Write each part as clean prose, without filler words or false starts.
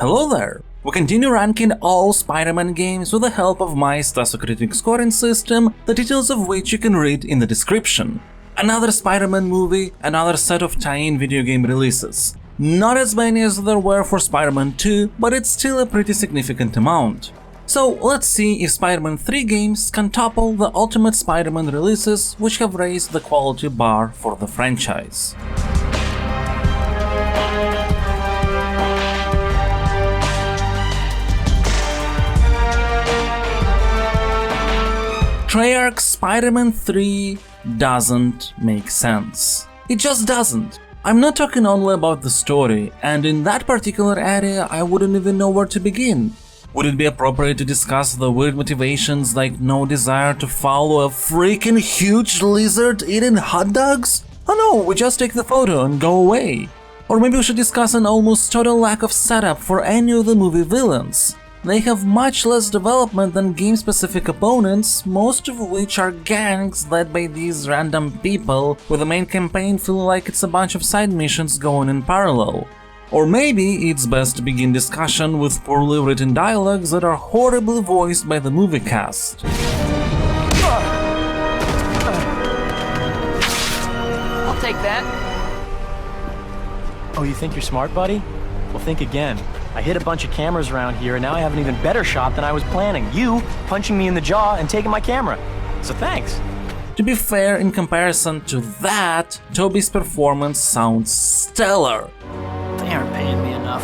Hello there! We continue ranking all Spider-Man games with the help of my Stasucritic scoring system, the details of which you can read in the description. Another Spider-Man movie, another set of tie-in video game releases. Not as many as there were for Spider-Man 2, but it's still a pretty significant amount. So let's see if Spider-Man 3 games can topple the Ultimate Spider-Man releases which have raised the quality bar for the franchise. Treyarch's Spider-Man 3 doesn't make sense. It just doesn't. I'm not talking only about the story, and in that particular area I wouldn't even know where to begin. Would it be appropriate to discuss the weird motivations like no desire to follow a freaking huge lizard eating hot dogs? Oh no, we just take the photo and go away. Or maybe we should discuss an almost total lack of setup for any of the movie villains. They have much less development than game-specific opponents, most of which are gangs led by these random people, with the main campaign feeling like it's a bunch of side missions going in parallel. Or maybe it's best to begin discussion with poorly written dialogues that are horribly voiced by the movie cast. I'll take that. Oh, you think you're smart, buddy? Well, think again. I hit a bunch of cameras around here, and now I have an even better shot than I was planning. You punching me in the jaw and taking my camera. So thanks. To be fair, in comparison to that, Tobey's performance sounds stellar. They aren't paying me enough.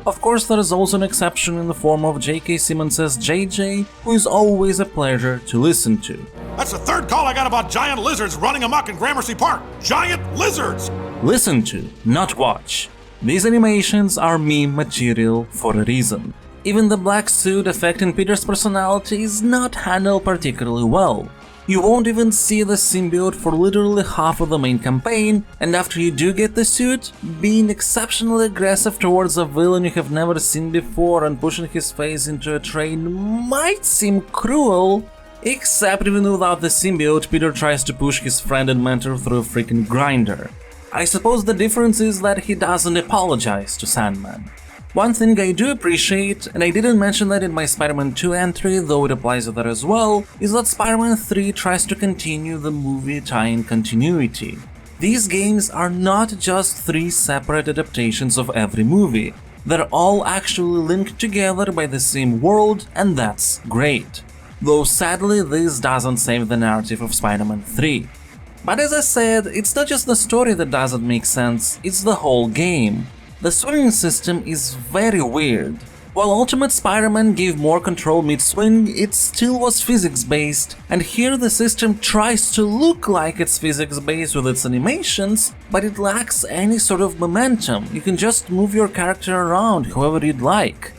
Of course, there is also an exception in the form of J.K. Simmons' JJ, who is always a pleasure to listen to. That's the third call I got about giant lizards running amok in Gramercy Park. Giant lizards! Listen to, not watch. These animations are meme material for a reason. Even the black suit affecting Peter's personality is not handled particularly well. You won't even see the symbiote for literally half of the main campaign, and after you do get the suit, being exceptionally aggressive towards a villain you have never seen before and pushing his face into a train might seem cruel, except even without the symbiote, Peter tries to push his friend and mentor through a freaking grinder. I suppose the difference is that he doesn't apologize to Sandman. One thing I do appreciate, and I didn't mention that in my Spider-Man 2 entry, though it applies to that as well, is that Spider-Man 3 tries to continue the movie tie-in continuity. These games are not just three separate adaptations of every movie, they're all actually linked together by the same world, and that's great. Though sadly this doesn't save the narrative of Spider-Man 3. But as I said, it's not just the story that doesn't make sense, it's the whole game. The swinging system is very weird. While Ultimate Spider-Man gave more control mid-swing, it still was physics-based, and here the system tries to look like it's physics-based with its animations, but it lacks any sort of momentum. You can just move your character around however you'd like.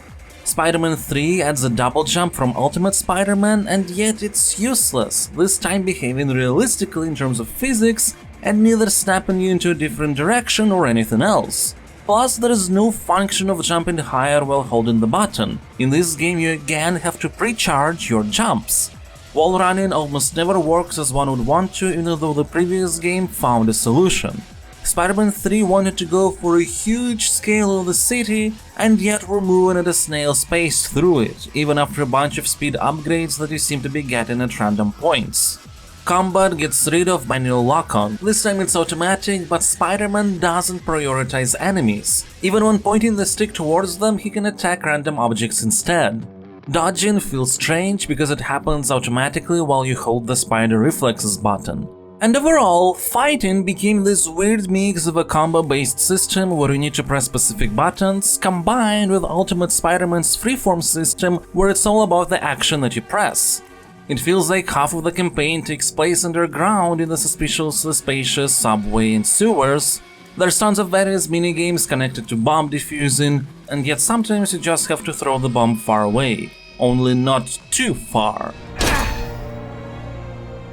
Spider-Man 3 adds a double jump from Ultimate Spider-Man, and yet it's useless, this time behaving realistically in terms of physics and neither snapping you into a different direction or anything else. Plus, there is no function of jumping higher while holding the button. In this game you again have to pre-charge your jumps. Wall running almost never works as one would want to, even though the previous game found a solution. Spider-Man 3 wanted to go for a huge scale of the city, and yet we're moving at a snail's pace through it, even after a bunch of speed upgrades that you seem to be getting at random points. Combat gets rid of manual lock-on, this time it's automatic, but Spider-Man doesn't prioritize enemies. Even when pointing the stick towards them, he can attack random objects instead. Dodging feels strange because it happens automatically while you hold the Spider Reflexes button. And overall, fighting became this weird mix of a combo-based system where you need to press specific buttons, combined with Ultimate Spider-Man's freeform system where it's all about the action that you press. It feels like half of the campaign takes place underground in the suspiciously spacious subway and sewers. There's tons of various minigames connected to bomb defusing, and yet sometimes you just have to throw the bomb far away, only not too far.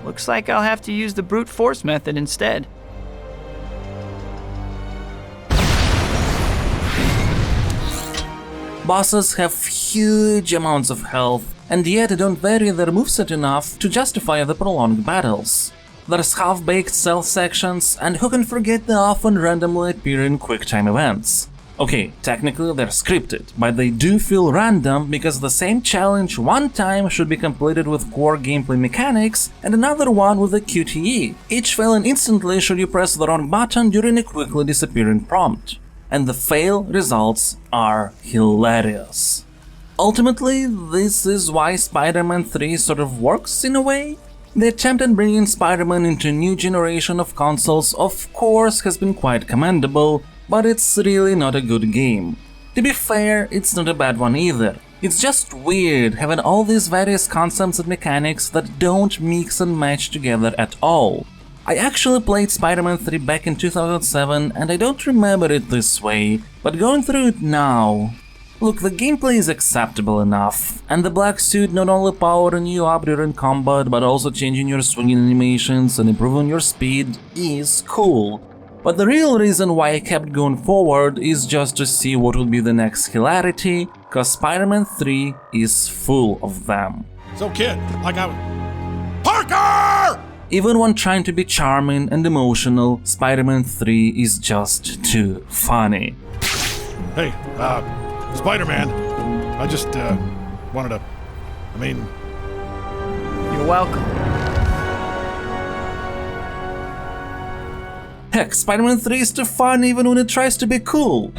Looks like I'll have to use the brute force method instead. Bosses have huge amounts of health, and yet they don't vary their moveset enough to justify the prolonged battles. There's half-baked stealth sections, and who can forget the often randomly appearing quick-time events. Okay, technically they're scripted, but they do feel random because the same challenge one time should be completed with core gameplay mechanics and another one with a QTE, each failing instantly should you press the wrong button during a quickly disappearing prompt. And the fail results are hilarious. Ultimately, this is why Spider-Man 3 sort of works in a way. The attempt at bringing Spider-Man into a new generation of consoles of course has been quite commendable, but it's really not a good game. To be fair, it's not a bad one either. It's just weird having all these various concepts and mechanics that don't mix and match together at all. I actually played Spider-Man 3 back in 2007 and I don't remember it this way, but going through it now... Look, the gameplay is acceptable enough, and the black suit not only powering you up during combat but also changing your swinging animations and improving your speed is cool. But the real reason why I kept going forward is just to see what would be the next hilarity, cause Spider-Man 3 is full of them. So kid, Parker! Even when trying to be charming and emotional, Spider-Man 3 is just too funny. Hey, Spider-Man, I just, wanted to, You're welcome. Heck, Spider-Man 3 is too fun even when it tries to be cool.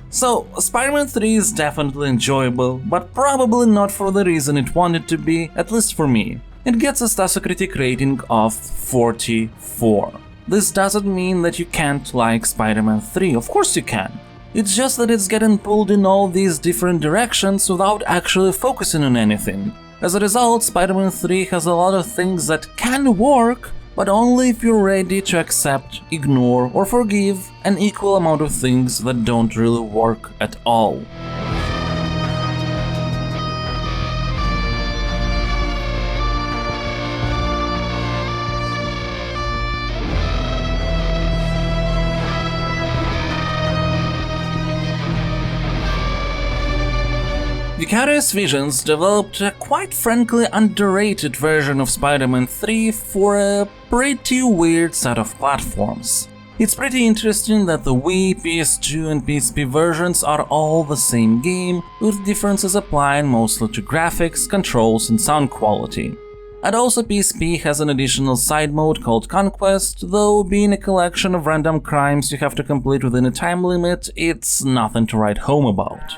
So, Spider-Man 3 is definitely enjoyable, but probably not for the reason it wanted to be, at least for me. It gets a Metacritic rating of 44. This doesn't mean that you can't like Spider-Man 3, of course you can. It's just that it's getting pulled in all these different directions without actually focusing on anything. As a result, Spider-Man 3 has a lot of things that can work, but only if you're ready to accept, ignore, or forgive an equal amount of things that don't really work at all. Vicarious Visions developed a quite frankly underrated version of Spider-Man 3 for a pretty weird set of platforms. It's pretty interesting that the Wii, PS2 and PSP versions are all the same game, with differences applying mostly to graphics, controls and sound quality. And also PSP has an additional side mode called Conquest, though being a collection of random crimes you have to complete within a time limit, it's nothing to write home about.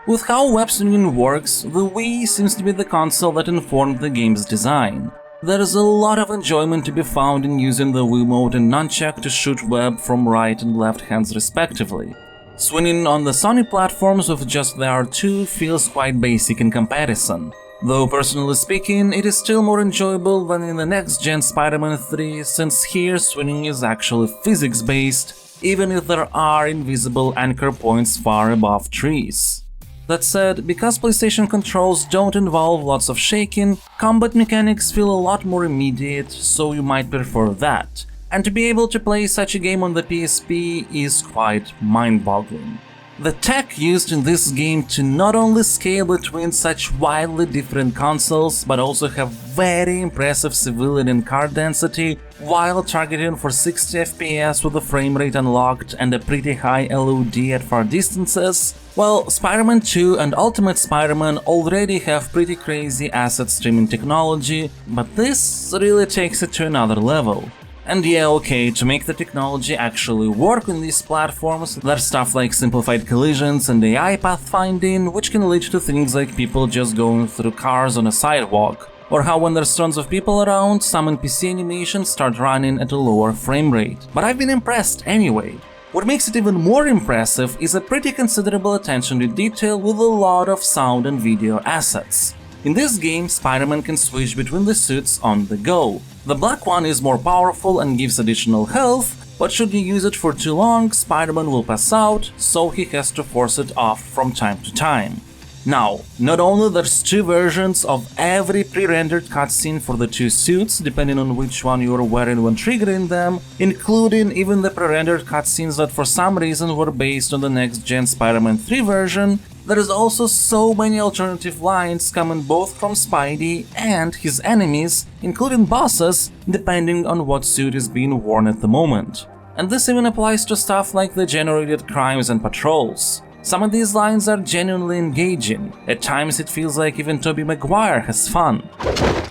With how web swinging works, the Wii seems to be the console that informed the game's design. There's a lot of enjoyment to be found in using the Wiimote and nunchuck to shoot web from right and left hands respectively. Swinging on the Sony platforms with just the R2 feels quite basic in comparison. Though personally speaking, it is still more enjoyable than in the next-gen Spider-Man 3, since here swinging is actually physics-based, even if there are invisible anchor points far above trees. That said, because PlayStation controls don't involve lots of shaking, combat mechanics feel a lot more immediate, so you might prefer that. And to be able to play such a game on the PSP is quite mind-boggling. The tech used in this game to not only scale between such wildly different consoles, but also have very impressive civilian and car density, while targeting for 60 FPS with the frame rate unlocked and a pretty high LOD at far distances, well, Spider-Man 2 and Ultimate Spider-Man already have pretty crazy asset streaming technology, but this really takes it to another level. And yeah, okay, to make the technology actually work on these platforms, there's stuff like simplified collisions and AI pathfinding, which can lead to things like people just going through cars on a sidewalk, or how when there's tons of people around, some NPC animations start running at a lower frame rate. But I've been impressed anyway. What makes it even more impressive is a pretty considerable attention to detail with a lot of sound and video assets. In this game, Spider-Man can switch between the suits on the go. The black one is more powerful and gives additional health, but should you use it for too long, Spider-Man will pass out, so he has to force it off from time to time. Now, not only there's two versions of every pre-rendered cutscene for the two suits, depending on which one you are wearing when triggering them, including even the pre-rendered cutscenes that for some reason were based on the next-gen Spider-Man 3 version, There is also so many alternative lines coming both from Spidey and his enemies, including bosses, depending on what suit is being worn at the moment. And this even applies to stuff like the generated crimes and patrols. Some of these lines are genuinely engaging. At times it feels like even Tobey Maguire has fun.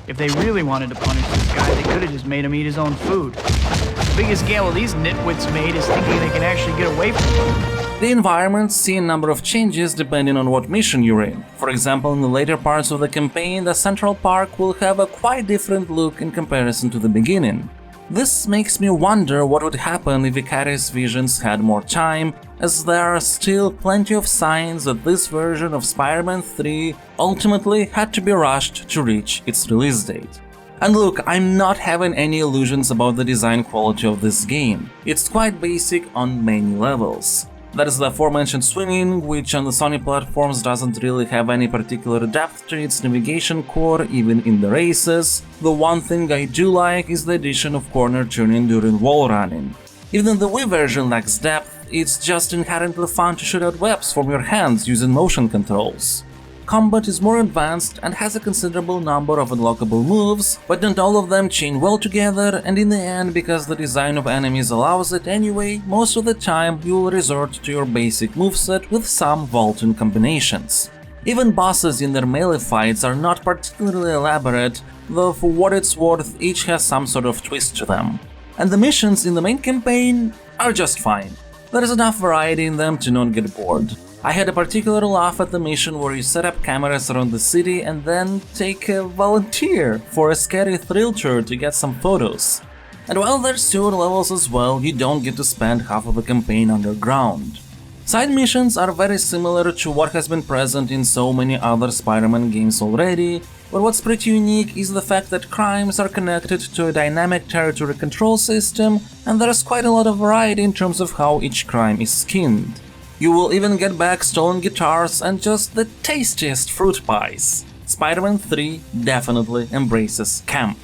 If they really wanted to punish this guy, they could have just made him eat his own food. The biggest gamble these nitwits made is thinking they can actually get away from him. The environments see a number of changes depending on what mission you're in. For example, in the later parts of the campaign, the Central Park will have a quite different look in comparison to the beginning. This makes me wonder what would happen if Vicarious Visions had more time, as there are still plenty of signs that this version of Spider-Man 3 ultimately had to be rushed to reach its release date. And look, I'm not having any illusions about the design quality of this game. It's quite basic on many levels. That is the aforementioned swimming, which on the Sony platforms doesn't really have any particular depth to its navigation core, even in the races. The one thing I do like is the addition of corner tuning during wall running. Even the Wii version lacks depth, it's just inherently fun to shoot out webs from your hands using motion controls. Combat is more advanced and has a considerable number of unlockable moves, but not all of them chain well together, and in the end, because the design of enemies allows it anyway, most of the time you will resort to your basic moveset with some vaulting combinations. Even bosses in their melee fights are not particularly elaborate, though for what it's worth each has some sort of twist to them. And the missions in the main campaign are just fine. There is enough variety in them to not get bored. I had a particular laugh at the mission where you set up cameras around the city and then take a volunteer for a scary thrill tour to get some photos. And while there's sewer levels as well, you don't get to spend half of the campaign underground. Side missions are very similar to what has been present in so many other Spider-Man games already, but what's pretty unique is the fact that crimes are connected to a dynamic territory control system, and there's quite a lot of variety in terms of how each crime is skinned. You will even get back stolen guitars and just the tastiest fruit pies. Spider-Man 3 definitely embraces camp.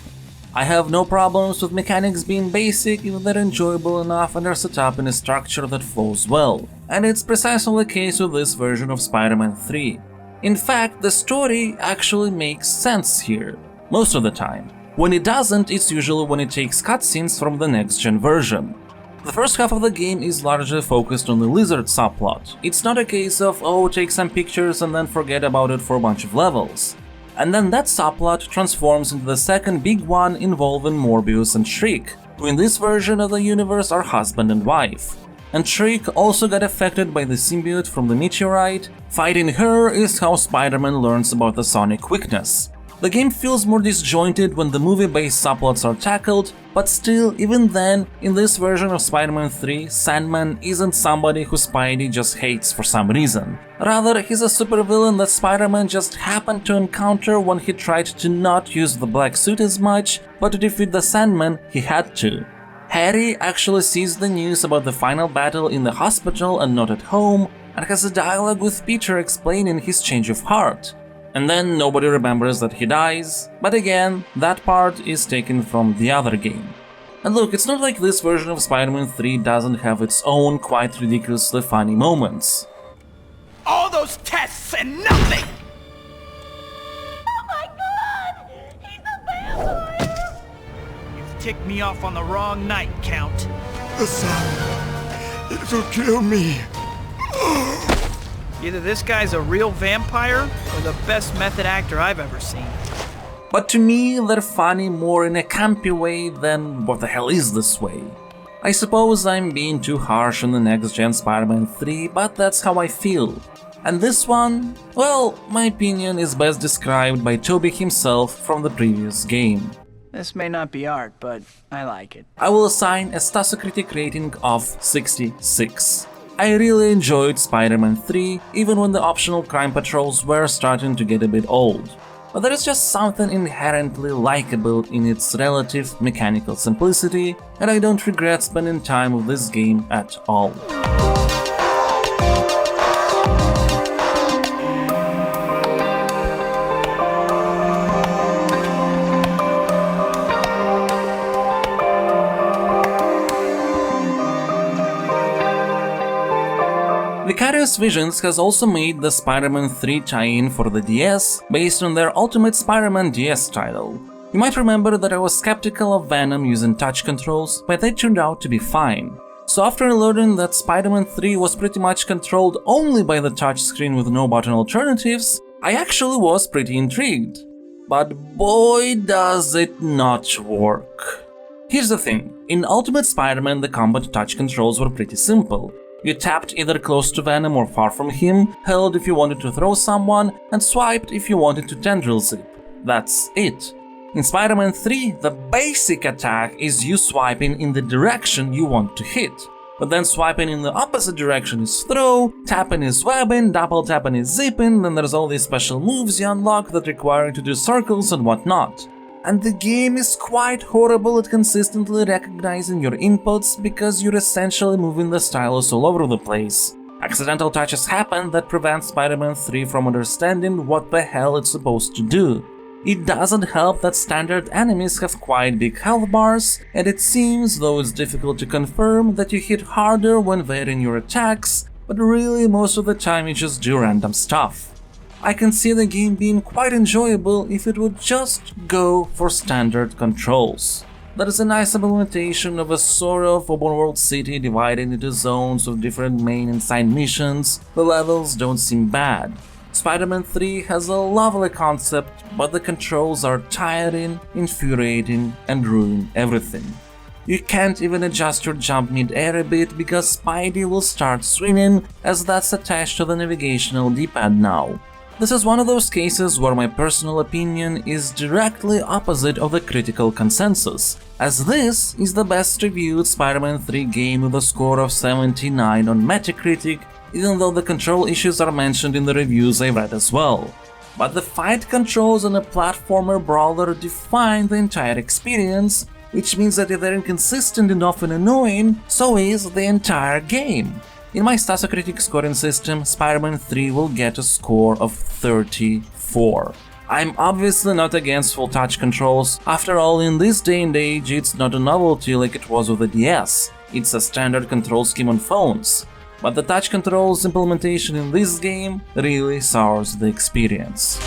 I have no problems with mechanics being basic if they're enjoyable enough and are set up in a structure that flows well, and it's precisely the case with this version of Spider-Man 3. In fact, the story actually makes sense here, most of the time. When it doesn't, it's usually when it takes cutscenes from the next-gen version. The first half of the game is largely focused on the lizard subplot. It's not a case of, oh, take some pictures and then forget about it for a bunch of levels. And then that subplot transforms into the second big one involving Morbius and Shriek, who in this version of the universe are husband and wife. And Shriek also got affected by the symbiote from the meteorite. Fighting her is how Spider-Man learns about the sonic weakness. The game feels more disjointed when the movie-based subplots are tackled, but still, even then, in this version of Spider-Man 3, Sandman isn't somebody who Spidey just hates for some reason. Rather, he's a supervillain that Spider-Man just happened to encounter when he tried to not use the black suit as much, but to defeat the Sandman, he had to. Harry actually sees the news about the final battle in the hospital and not at home, and has a dialogue with Peter explaining his change of heart. And then nobody remembers that he dies, but again, that part is taken from the other game. And look, it's not like this version of Spider-Man 3 doesn't have its own quite ridiculously funny moments. All those tests and nothing! Oh my god! He's a vampire! You've ticked me off on the wrong night, Count. The sun, it'll kill me. Either this guy's a real vampire or the best method actor I've ever seen. But to me, they're funny more in a campy way than what the hell is this way. I suppose I'm being too harsh on the next-gen Spider-Man 3, but that's how I feel. And this one, well, my opinion is best described by Tobey himself from the previous game. This may not be art, but I like it. I will assign a Stasocritic rating of 66. I really enjoyed Spider-Man 3, even when the optional crime patrols were starting to get a bit old. But there is just something inherently likable in its relative mechanical simplicity, and I don't regret spending time with this game at all. Vicarious Visions has also made the Spider-Man 3 tie-in for the DS based on their Ultimate Spider-Man DS title. You might remember that I was skeptical of Venom using touch controls, but they turned out to be fine. So after learning that Spider-Man 3 was pretty much controlled only by the touchscreen with no button alternatives, I actually was pretty intrigued. But boy does it not work. Here's the thing, in Ultimate Spider-Man the combat touch controls were pretty simple. You tapped either close to Venom or far from him, held if you wanted to throw someone, and swiped if you wanted to tendril zip. That's it. In Spider-Man 3, the basic attack is you swiping in the direction you want to hit. But then swiping in the opposite direction is throw, tapping is webbing, double tapping is zipping, then there's all these special moves you unlock that require you to do circles and whatnot. And the game is quite horrible at consistently recognizing your inputs because you're essentially moving the stylus all over the place. Accidental touches happen that prevent Spider-Man 3 from understanding what the hell it's supposed to do. It doesn't help that standard enemies have quite big health bars, and it seems, though it's difficult to confirm, that you hit harder when varying your attacks, but really most of the time you just do random stuff. I can see the game being quite enjoyable if it would just go for standard controls. That is a nice implementation of a sort of open world city divided into zones with different main and side missions. The levels don't seem bad. Spider-Man 3 has a lovely concept, but the controls are tiring, infuriating, and ruin everything. You can't even adjust your jump mid-air a bit because Spidey will start swinging, as that's attached to the navigational D-pad now. This is one of those cases where my personal opinion is directly opposite of the critical consensus, as this is the best reviewed Spider-Man 3 game with a score of 79 on Metacritic, even though the control issues are mentioned in the reviews I read as well. But the fight controls in a platformer brawler define the entire experience, which means that if they're inconsistent and often annoying, so is the entire game. In my Stasocritic scoring system, Spider-Man 3 will get a score of 34. I'm obviously not against full touch controls, after all in this day and age it's not a novelty like it was with the DS, it's a standard control scheme on phones. But the touch controls implementation in this game really sours the experience.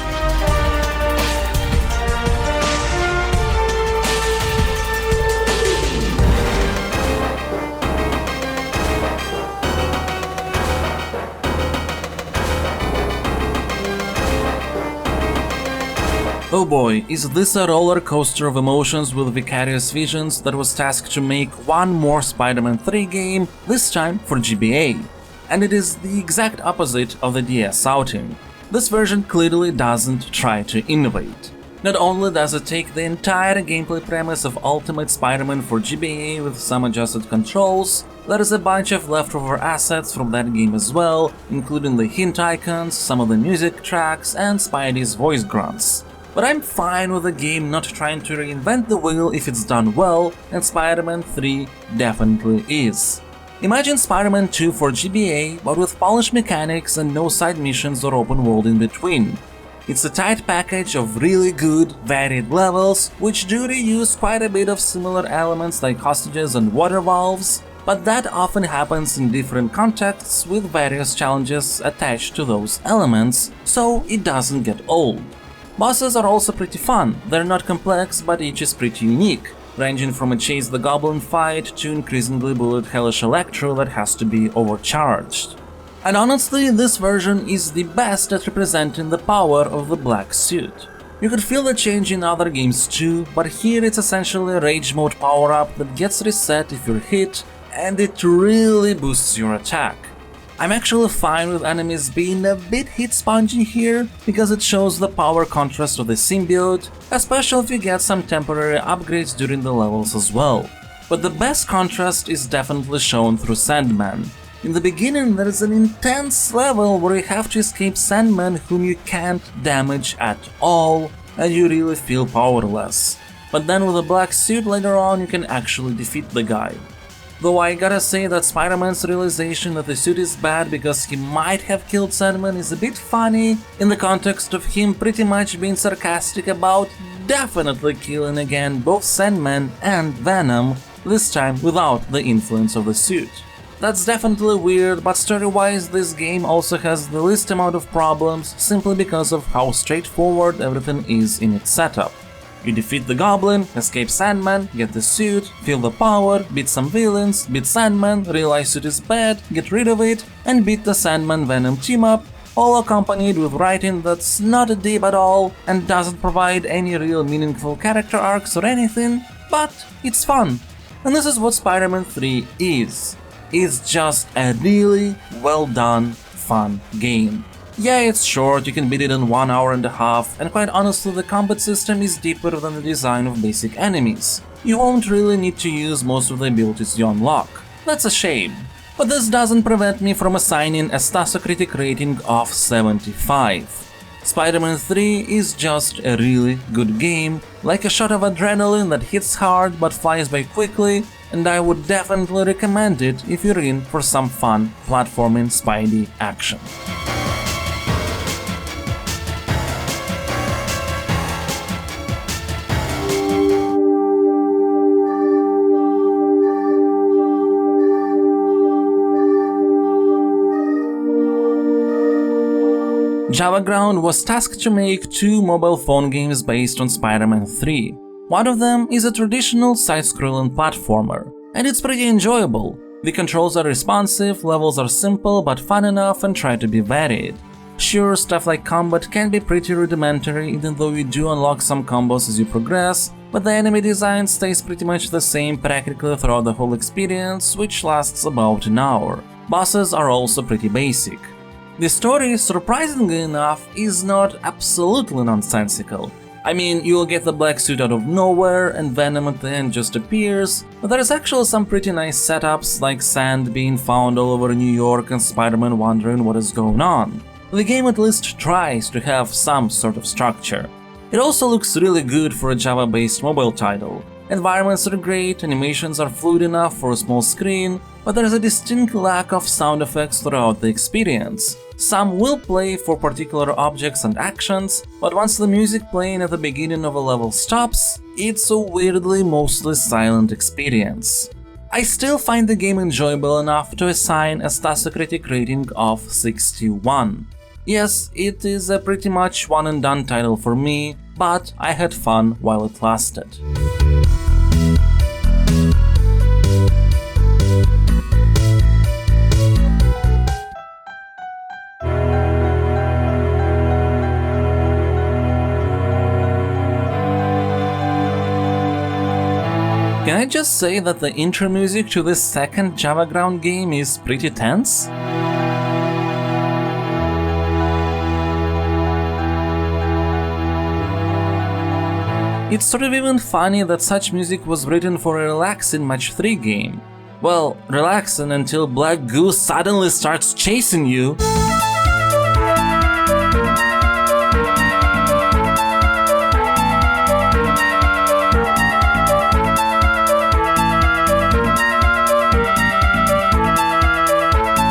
Oh boy, is this a roller coaster of emotions with Vicarious Visions that was tasked to make one more Spider-Man 3 game, this time for GBA. And it is the exact opposite of the DS outing. This version clearly doesn't try to innovate. Not only does it take the entire gameplay premise of Ultimate Spider-Man for GBA with some adjusted controls, there is a bunch of leftover assets from that game as well, including the hint icons, some of the music tracks, and Spidey's voice grunts. But I'm fine with the game not trying to reinvent the wheel if it's done well, and Spider-Man 3 definitely is. Imagine Spider-Man 2 for GBA, but with polished mechanics and no side missions or open world in between. It's a tight package of really good, varied levels, which do reuse quite a bit of similar elements like hostages and water valves, but that often happens in different contexts with various challenges attached to those elements, so it doesn't get old. Bosses are also pretty fun, they're not complex but each is pretty unique, ranging from a Chase the Goblin fight to increasingly bullet hellish Electro that has to be overcharged. And honestly, this version is the best at representing the power of the black suit. You could feel the change in other games too, but here it's essentially a rage mode power-up that gets reset if you're hit, and it really boosts your attack. I'm actually fine with enemies being a bit hit spongy here, because it shows the power contrast of the symbiote, especially if you get some temporary upgrades during the levels as well. But the best contrast is definitely shown through Sandman. In the beginning there is an intense level where you have to escape Sandman whom you can't damage at all, and you really feel powerless. But then with a black suit later on you can actually defeat the guy. Though I gotta say that Spider-Man's realization that the suit is bad because he might have killed Sandman is a bit funny in the context of him pretty much being sarcastic about definitely killing again both Sandman and Venom, this time without the influence of the suit. That's definitely weird, but story-wise this game also has the least amount of problems simply because of how straightforward everything is in its setup. You defeat the goblin, escape Sandman, get the suit, feel the power, beat some villains, beat Sandman, realize suit is bad, get rid of it, and beat the Sandman Venom team-up, all accompanied with writing that's not deep at all and doesn't provide any real meaningful character arcs or anything, but it's fun. And this is what Spider-Man 3 is. It's just a really well done, fun game. Yeah, it's short, you can beat it in 1 hour and a half, and quite honestly the combat system is deeper than the design of basic enemies. You won't really need to use most of the abilities you unlock. That's a shame. But this doesn't prevent me from assigning a Statocritic rating of 75. Spider-Man 3 is just a really good game, like a shot of adrenaline that hits hard but flies by quickly, and I would definitely recommend it if you're in for some fun platforming Spidey action. JavaGround was tasked to make 2 mobile phone games based on Spider-Man 3. One of them is a traditional side-scrolling platformer, and it's pretty enjoyable. The controls are responsive, levels are simple but fun enough and try to be varied. Sure, stuff like combat can be pretty rudimentary even though you do unlock some combos as you progress, but the enemy design stays pretty much the same practically throughout the whole experience, which lasts about an hour. Bosses are also pretty basic. The story, surprisingly enough, is not absolutely nonsensical. I mean, you'll get the black suit out of nowhere and Venom at the end just appears, but there's actually some pretty nice setups like sand being found all over New York and Spider-Man wondering what is going on. The game at least tries to have some sort of structure. It also looks really good for a Java-based mobile title. Environments are great, animations are fluid enough for a small screen, but there's a distinct lack of sound effects throughout the experience. Some will play for particular objects and actions, but once the music playing at the beginning of a level stops, it's a weirdly mostly silent experience. I still find the game enjoyable enough to assign a Statocritic rating of 61. Yes, it is a pretty much one and done title for me, but I had fun while it lasted. Can I just say that the intro music to this second JavaGround game is pretty tense? It's sort of even funny that such music was written for a relaxing Match 3 game. Well, relaxing until Black Goose suddenly starts chasing you.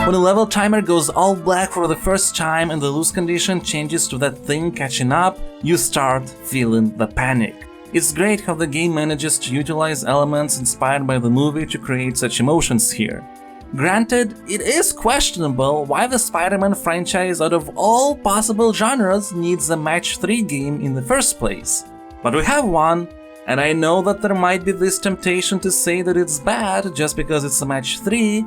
When the level timer goes all black for the first time and the lose condition changes to that thing catching up, you start feeling the panic. It's great how the game manages to utilize elements inspired by the movie to create such emotions here. Granted, it is questionable why the Spider-Man franchise out of all possible genres needs a Match 3 game in the first place. But we have one, and I know that there might be this temptation to say that it's bad just because it's a Match 3,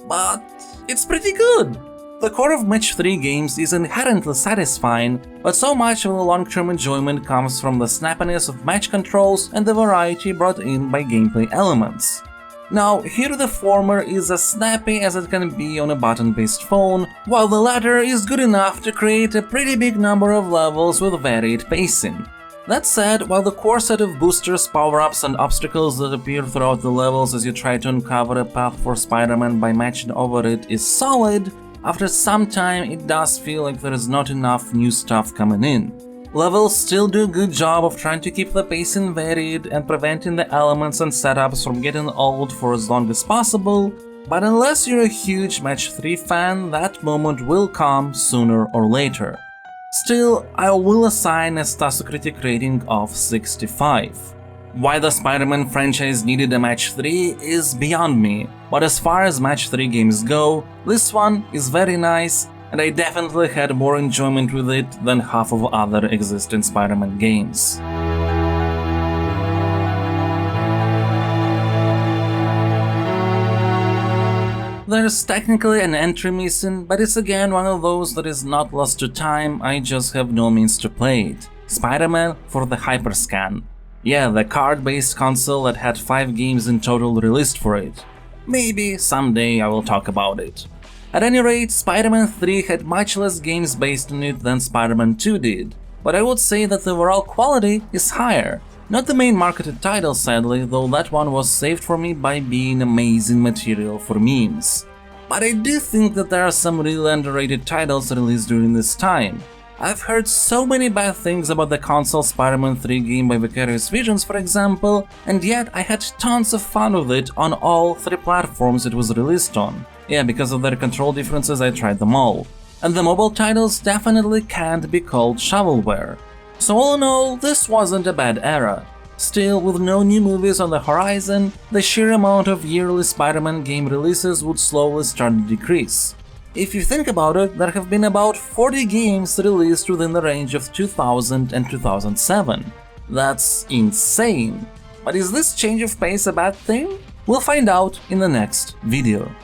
but it's pretty good. The core of Match 3 games is inherently satisfying, but so much of the long-term enjoyment comes from the snappiness of match controls and the variety brought in by gameplay elements. Now, here the former is as snappy as it can be on a button-based phone, while the latter is good enough to create a pretty big number of levels with varied pacing. That said, while the core set of boosters, power-ups and obstacles that appear throughout the levels as you try to uncover a path for Spider-Man by matching over it is solid, after some time it does feel like there is not enough new stuff coming in. Levels still do a good job of trying to keep the pacing varied and preventing the elements and setups from getting old for as long as possible, but unless you're a huge Match 3 fan, that moment will come sooner or later. Still, I will assign a Statocritic rating of 65. Why the Spider-Man franchise needed a match 3 is beyond me, but as far as match 3 games go, this one is very nice, and I definitely had more enjoyment with it than half of other existing Spider-Man games. There's technically an entry missing, but it's again one of those that is not lost to time, I just have no means to play it. Spider-Man for the Hyperscan. Yeah, the card-based console that had 5 games in total released for it. Maybe someday I will talk about it. At any rate, Spider-Man 3 had much less games based on it than Spider-Man 2 did, but I would say that the overall quality is higher. Not the main marketed title, sadly, though that one was saved for me by being amazing material for memes. But I do think that there are some really underrated titles released during this time. I've heard so many bad things about the console Spider-Man 3 game by Vicarious Visions, for example, and yet I had tons of fun with it on all 3 platforms it was released on. Yeah, because of their control differences I tried them all. And the mobile titles definitely can't be called shovelware. So all in all, this wasn't a bad era. Still, with no new movies on the horizon, the sheer amount of yearly Spider-Man game releases would slowly start to decrease. If you think about it, there have been about 40 games released within the range of 2000 and 2007. That's insane. But is this change of pace a bad thing? We'll find out in the next video.